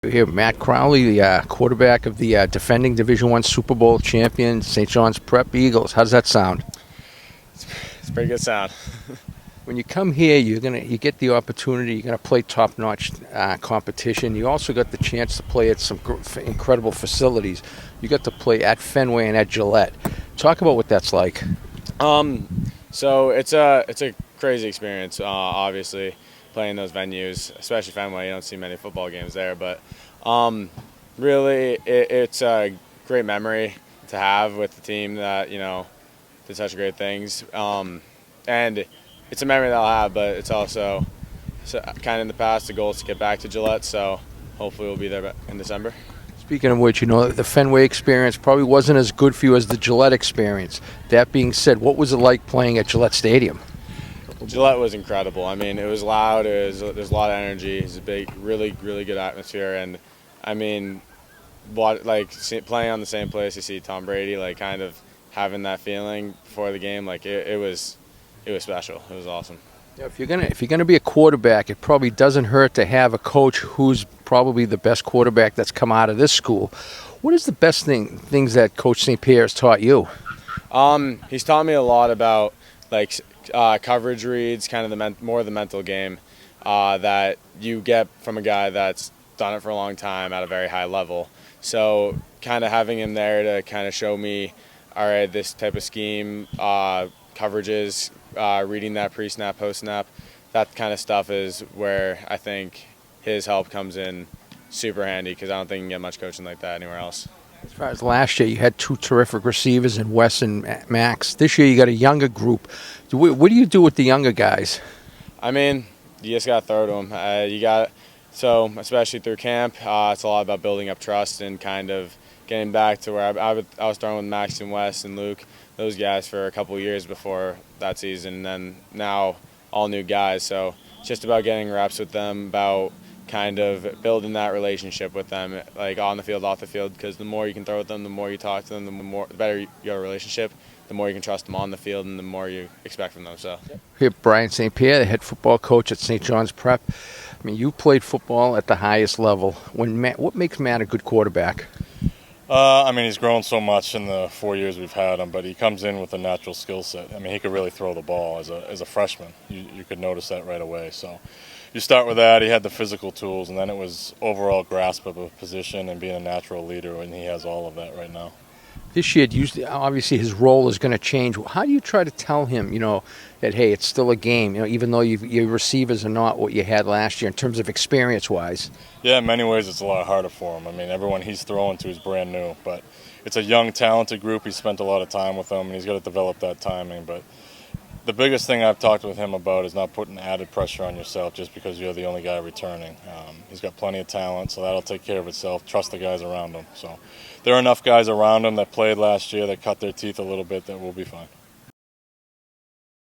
Here, Matt Crowley, the quarterback of the defending Division I Super Bowl champion St. John's Prep Eagles. How does that sound? It's a pretty good sound. When you come here, you get the opportunity. You're gonna play top-notch competition. You also got the chance to play at some incredible facilities. You got to play at Fenway and at Gillette. Talk about what that's like. So it's a crazy experience. Obviously, playing those venues, especially Fenway. You don't see many football games there, but really, it's a great memory to have with the team that did such great things. And it's a memory that I'll have, but it's also kind of in the past. The goal is to get back to Gillette, so hopefully we'll be there in December. Speaking of which, the Fenway experience probably wasn't as good for you as the Gillette experience. That being said, what was it like playing at Gillette Stadium? Gillette was incredible. I mean, it was loud. There's a lot of energy. It's a big, really good atmosphere. And I mean, playing on the same place, you see Tom Brady, kind of having that feeling before the game. It was special. It was awesome. Yeah, if you're gonna be a quarterback, it probably doesn't hurt to have a coach who's probably the best quarterback that's come out of this school. What is the best things that Coach St. Pierre has taught you? He's taught me a lot about coverage reads, kind of more of the mental game that you get from a guy that's done it for a long time at a very high level. So kind of having him there to kind of show me, all right, this type of scheme, coverages, reading that pre-snap, post-snap, that kind of stuff is where I think his help comes in super handy, because I don't think you can get much coaching like that anywhere else. As far as last year, you had two terrific receivers in Wes and Max. This year, you got a younger group. What do you do with the younger guys? I mean, you just got to throw to them. Especially through camp, it's a lot about building up trust and kind of getting back to where I was throwing with Max and Wes and Luke, those guys, for a couple of years before that season, and then now all new guys. So it's just about getting reps with them, about kind of building that relationship with them, on the field, off the field, because the more you can throw with them, the more you talk to them, the better your relationship, the more you can trust them on the field, and the more you expect from them. So here, Brian St. Pierre, the head football coach at St. John's Prep. I mean, you played football at the highest level. What makes Matt a good quarterback? He's grown so much in the 4 years we've had him, but he comes in with a natural skill set. I mean, he could really throw the ball as a freshman. You could notice that right away. So you start with that. He had the physical tools, and then it was overall grasp of a position and being a natural leader, and he has all of that right now. This year, obviously his role is going to change. How do you try to tell him, that, hey, it's still a game, even though your receivers are not what you had last year in terms of experience-wise? Yeah, in many ways it's a lot harder for him. I mean, everyone he's throwing to is brand new, but it's a young, talented group. He spent a lot of time with them, and he's got to develop that timing. But the biggest thing I've talked with him about is not putting added pressure on yourself just because you're the only guy returning. He's got plenty of talent, so that'll take care of itself. Trust the guys around him. So there are enough guys around him that played last year that cut their teeth a little bit that will be fine.